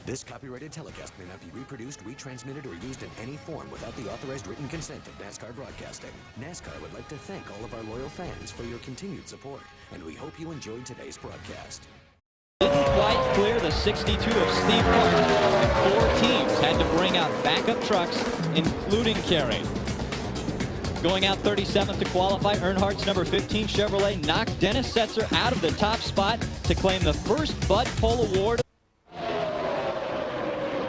This copyrighted telecast may not be reproduced, retransmitted, or used in any form without the authorized written consent of NASCAR Broadcasting. NASCAR would like to thank all of our loyal fans for your continued support, and we hope you enjoyed today's broadcast. Didn't quite clear the 62 of Steve Park, and 4 teams had to bring out backup trucks, including Carey. Going out 37th to qualify, Earnhardt's number 15 Chevrolet knocked Dennis Setzer out of the top spot to claim the first Bud Pole Award.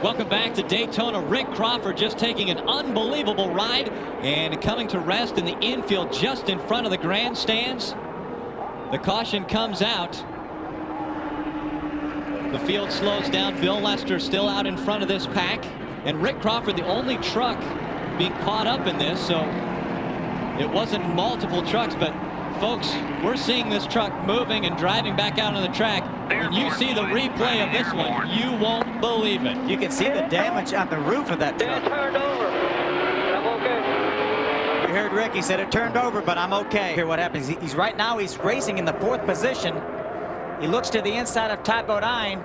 Welcome back to Daytona. Rick Crawford just taking an unbelievable ride and coming to rest in the infield just in front of the grandstands. The caution comes out. The field slows down. Bill Lester still out in front of this pack. And Rick Crawford, the only truck being caught up in this, so it wasn't multiple trucks, but folks, we're seeing this truck moving and driving back out on the track. When you see the replay of this one, you won't believe it. You can see the damage on the roof of that truck. It turned over. I'm okay. You heard Rick, he said it turned over, but I'm okay. Here what happens, he's right now, he's racing in the 4th position. He looks to the inside of Todd Bodine.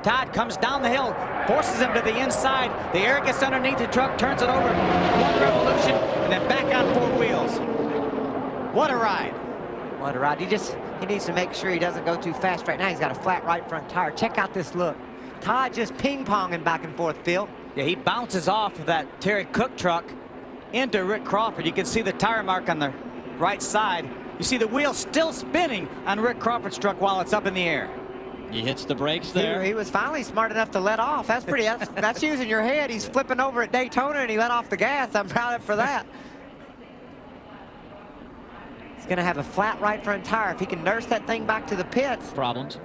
Todd comes down the hill, forces him to the inside. The air gets underneath the truck, turns it over. One revolution, and then back on 4 wheels. What a ride. What a ride. He needs to make sure he doesn't go too fast right now. He's got a flat right front tire. Check out this look. Todd just ping-ponging back and forth, Phil. Yeah, he bounces off of that Terry Cook truck into Rick Crawford. You can see the tire mark on the right side. You see the wheel still spinning on Rick Crawford's truck while it's up in the air. He hits the brakes there. He was finally smart enough to let off. That's pretty. That's using your head. He's flipping over at Daytona and he let off the gas. I'm proud of him for that. He's going to have a flat right front tire. If he can nurse that thing back to the pits. Problems.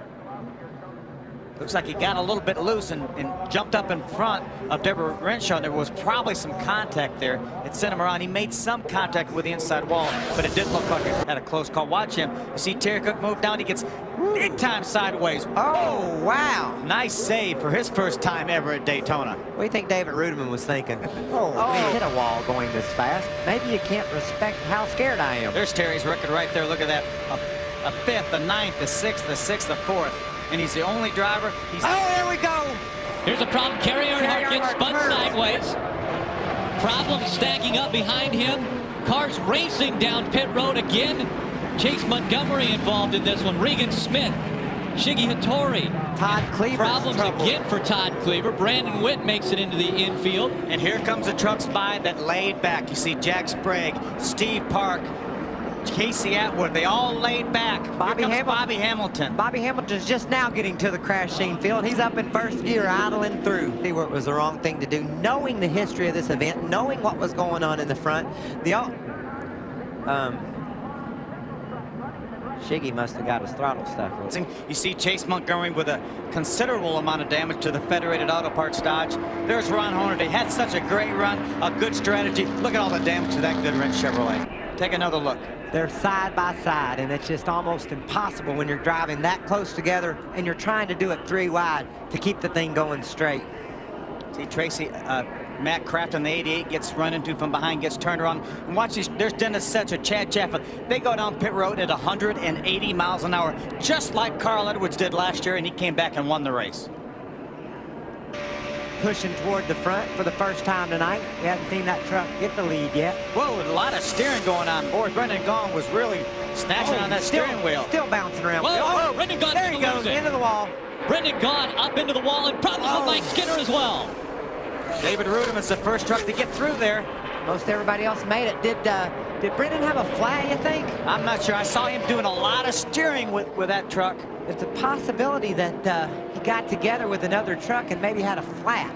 Looks like he got a little bit loose and jumped up in front of Deborah Renshaw. There was probably some contact there. It sent him around. He made some contact with the inside wall, but it didn't look like it had a close call. Watch him. You see Terry Cook move down. He gets big time sideways. Oh, wow. Nice save for his first time ever at Daytona. What do you think David Rudiman was thinking? Oh, hit a wall going this fast. Maybe you can't respect how scared I am. There's Terry's record right there. Look at that. A 5th, a 9th, a 6th, a 6th, a 4th. And he's the only driver. Oh, there we go. Here's a problem. Carey Earnhardt gets spun sideways. Problems stacking up behind him. Cars racing down pit road again. Chase Montgomery involved in this one. Regan Smith. Shiggy Hattori. Todd Cleaver. Problems again for Todd Cleaver. Brandon Witt makes it into the infield. And here comes the trucks by that laid back. You see Jack Sprague, Steve Park, Casey Atwood, they all laid back. Bobby Hamilton. Bobby Hamilton's just now getting to the crash scene, Phil, and he's up in first gear, idling through. See where it was the wrong thing to do. Knowing the history of this event, knowing what was going on in the front, Shiggy must have got his throttle stuck. You see Chase Montgomery with a considerable amount of damage to the Federated Auto Parts Dodge. There's Ron Hornaday. Had such a great run, a good strategy. Look at all the damage to that Goodwrench Chevrolet. Take another look. They're side by side, and it's just almost impossible when you're driving that close together and you're trying to do it 3 wide to keep the thing going straight. See Tracy, Matt Kraft on the 88 gets run into from behind, gets turned around. And watch these, there's Dennis Setzer, Chad Chaffin. They go down pit road at 180 miles an hour, just like Carl Edwards did last year, and he came back and won the race. Pushing toward the front for the first time tonight. We haven't seen that truck get the lead yet. Whoa, a lot of steering going on. Boy, Brendan Gaughan was really snatching on that steering wheel. Still bouncing around. Whoa, Brendan Gaughan. There he goes, into the wall. Brendan Gaughan up into the wall, and problems with Mike Skinner as well. David Rudiman's the first truck to get through there. Most everybody else made it. Did Brendan have a flat, you think? I'm not sure. I saw him doing a lot of steering with that truck. It's a possibility that he got together with another truck and maybe had a flat.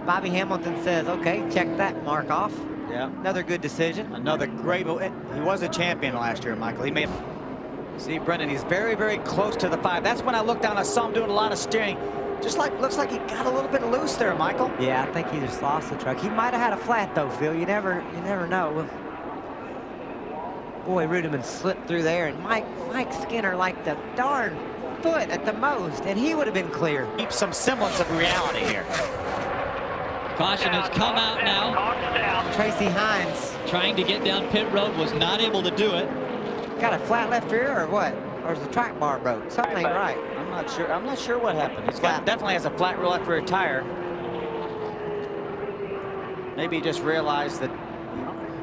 Bobby Hamilton says, okay, check that mark off. Yeah. Another good decision. Another great, he was a champion last year, Michael. He made, see Brendan, he's very, very close to the 5. That's when I looked down, I saw him doing a lot of steering. Just like, looks like he got a little bit loose there, Michael. Yeah, I think he just lost the truck. He might have had a flat though, Phil. You never know. Boy, Rudiman slipped through there, and Mike Skinner like the darn foot at the most, and he would have been clear. Keep some semblance of reality here. Caution has come out now. Tracy Hines trying to get down pit road, was not able to do it. got a flat left rear or what? Or is the track bar broke? Something ain't right. I'm not sure what happened. He's definitely has a flat rear left rear tire. Maybe he just realized that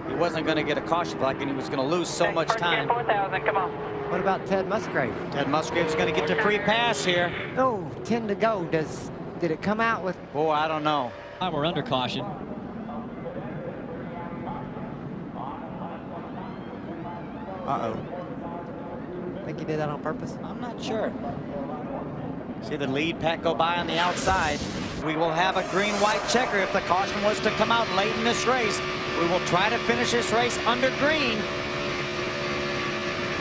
he wasn't going to get a caution flag and he was going to lose so much time. 4,000, come on. What about Ted Musgrave? Ted Musgrave's going to get the free pass here. Oh, 10 to go. Did it come out with? Oh, I don't know. We're under caution. Uh-oh. Think he did that on purpose? I'm not sure. See the lead pack go by on the outside. We will have a green-white checker if the caution was to come out late in this race. We will try to finish this race under green.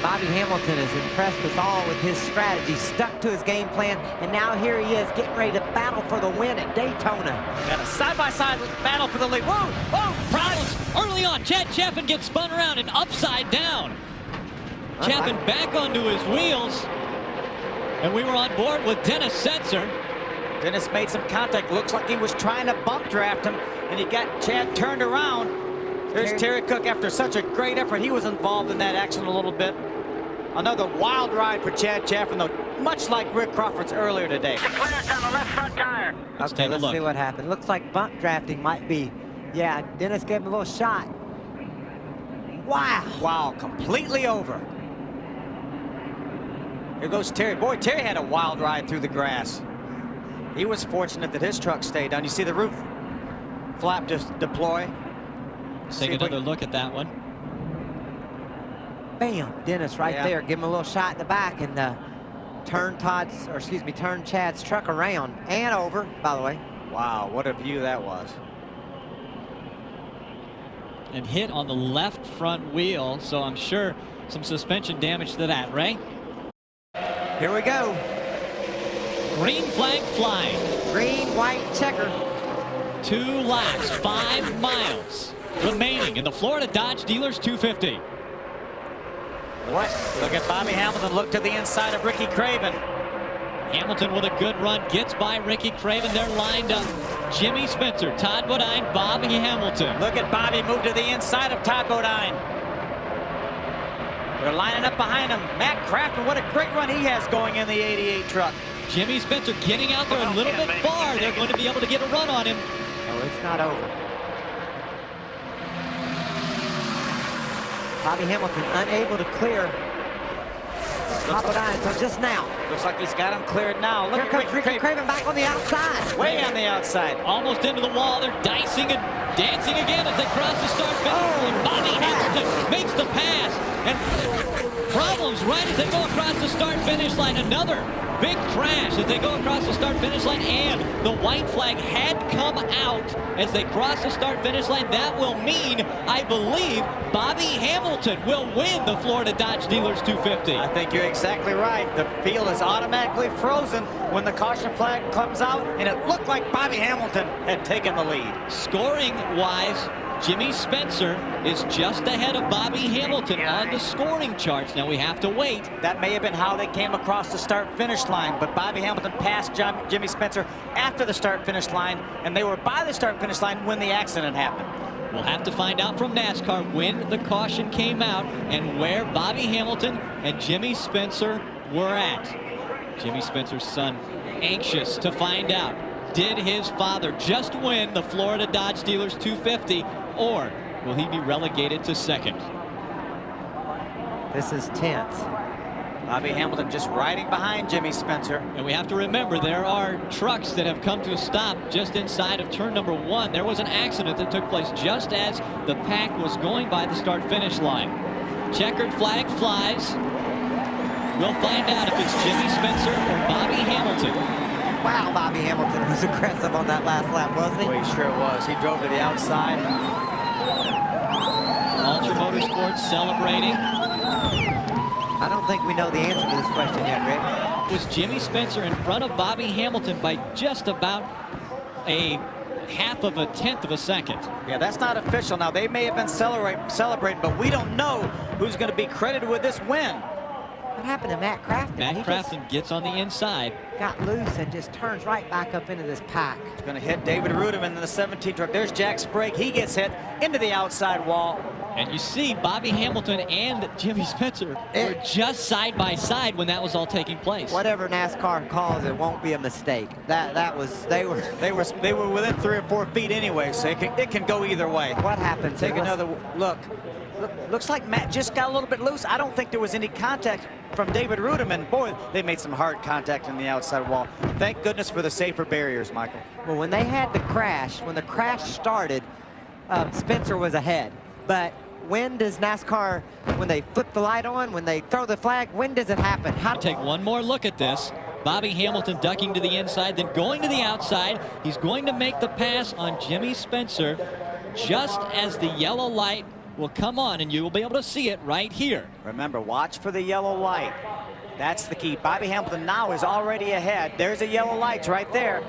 Bobby Hamilton has impressed us all with his strategy, stuck to his game plan, and now here he is getting ready to battle for the win at Daytona. Got a side-by-side battle for the lead. Whoa, whoa, Problems early on. Chad Chaffin gets spun around and upside down. Chaffin back onto his wheels, and we were on board with Dennis Setzer. Dennis made some contact. Looks like he was trying to bump draft him, and he got Chad turned around. There's Terry Cook after such a great effort. He was involved in that action a little bit. Another wild ride for Chad Chaffin, though, much like Rick Crawford's earlier today. Clearance on the left front tire. Okay, let's see what happened. Looks like bump drafting might be. Yeah, Dennis gave him a little shot. Wow. Wow, completely over. Here goes Terry. Boy, Terry had a wild ride through the grass. He was fortunate that his truck stayed down. You see the roof flap just deploy. Let's take another look at that one. Bam, Dennis right there. Give him a little shot in the back and turn Chad's truck around and over, by the way. Wow, what a view that was. And hit on the left front wheel, so I'm sure some suspension damage to that, Ray. Here we go. Green flag flying. Green, white checker. 2 laps, 5 miles remaining in the Florida Dodge Dealers 250. What? Look at Bobby Hamilton look to the inside of Ricky Craven. Hamilton with a good run gets by Ricky Craven. They're lined up. Jimmy Spencer, Todd Bodine, Bobby Hamilton. Look at Bobby move to the inside of Todd Bodine. They're lining up behind him. Matt Craftsman, what a great run he has going in the 88 truck. Jimmy Spencer getting out there a little bit far. They're going to be able to get a run on him. Oh, it's not over. Bobby Hamilton unable to clear Bodine until just now. Looks like he's got him cleared now. Look Here comes Ricky Craven back on the outside. Way on the outside. Almost into the wall. They're dicing and dancing again as they cross the start finish. And Bobby Hamilton makes the pass. And problems right as they go across the start finish line. Another big crash as they go across the start finish line, and the white flag had come out as they cross the start finish line. That will mean, I believe, Bobby Hamilton will win the Florida Dodge Dealers 250. I think you're exactly right. The field is automatically frozen when the caution flag comes out, and it looked like Bobby Hamilton had taken the lead. Scoring wise, Jimmy Spencer is just ahead of Bobby Hamilton on the scoring charts. Now we have to wait. That may have been how they came across the start-finish line, but Bobby Hamilton passed Jimmy Spencer after the start-finish line, and they were by the start-finish line when the accident happened. We'll have to find out from NASCAR when the caution came out and where Bobby Hamilton and Jimmy Spencer were at. Jimmy Spencer's son anxious to find out. Did his father just win the Florida Dodge Dealers 250, or will he be relegated to second? This is tense. Bobby Hamilton just riding behind Jimmy Spencer. And we have to remember there are trucks that have come to a stop just inside of turn number 1. There was an accident that took place just as the pack was going by the start-finish line. Checkered flag flies. We'll find out if it's Jimmy Spencer or Bobby Hamilton. Wow, Bobby Hamilton was aggressive on that last lap, wasn't he? Well, he sure was. He drove to the outside. Ultra Motorsports celebrating. I don't think we know the answer to this question yet, Rick. Was Jimmy Spencer in front of Bobby Hamilton by just about a half of a tenth of a second. Yeah, that's not official. Now, they may have been celebrating, but we don't know who's going to be credited with this win. What happened to Matt Craftsman? Matt Craftsman gets on the inside. Got loose and just turns right back up into this pack. It's going to hit David Ruderman in the 17 truck. There's Jack Sprague. He gets hit into the outside wall. And you see Bobby Hamilton and Jimmy Spencer were just side by side when that was all taking place. Whatever NASCAR calls it won't be a mistake. They were within 3 or 4 feet anyway, so it can go either way. What happened? Take another look. Looks like Matt just got a little bit loose. I don't think there was any contact from David Ruderman. Boy, they made some hard contact in the outside wall. Thank goodness for the safer barriers, Michael. Well, when they had the crash, when the crash started, Spencer was ahead. But when does NASCAR, when they flip the light on, when they throw the flag, when does it happen? Take one more look at this. Bobby Hamilton ducking to the inside, then going to the outside. He's going to make the pass on Jimmy Spencer just as the yellow light will come on, and you will be able to see it right here. Remember, watch for the yellow light. That's the key. Bobby Hamilton now is already ahead. There's a yellow light right there.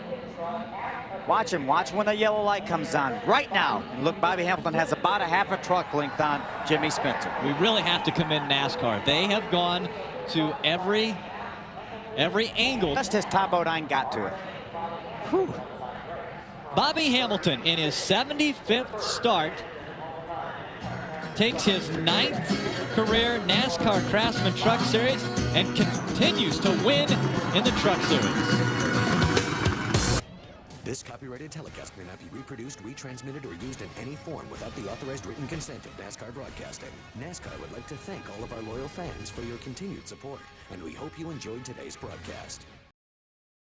Watch him. Watch when the yellow light comes on right now. And look, Bobby Hamilton has about a half a truck length on Jimmy Spencer. We really have to commend NASCAR. They have gone to every angle. Just as Todd Bodine got to it. Whew. Bobby Hamilton, in his 75th start, takes his 9th career NASCAR Craftsman Truck Series and continues to win in the Truck Series. This copyrighted telecast may not be reproduced, retransmitted, or used in any form without the authorized written consent of NASCAR Broadcasting. NASCAR would like to thank all of our loyal fans for your continued support, and we hope you enjoyed today's broadcast.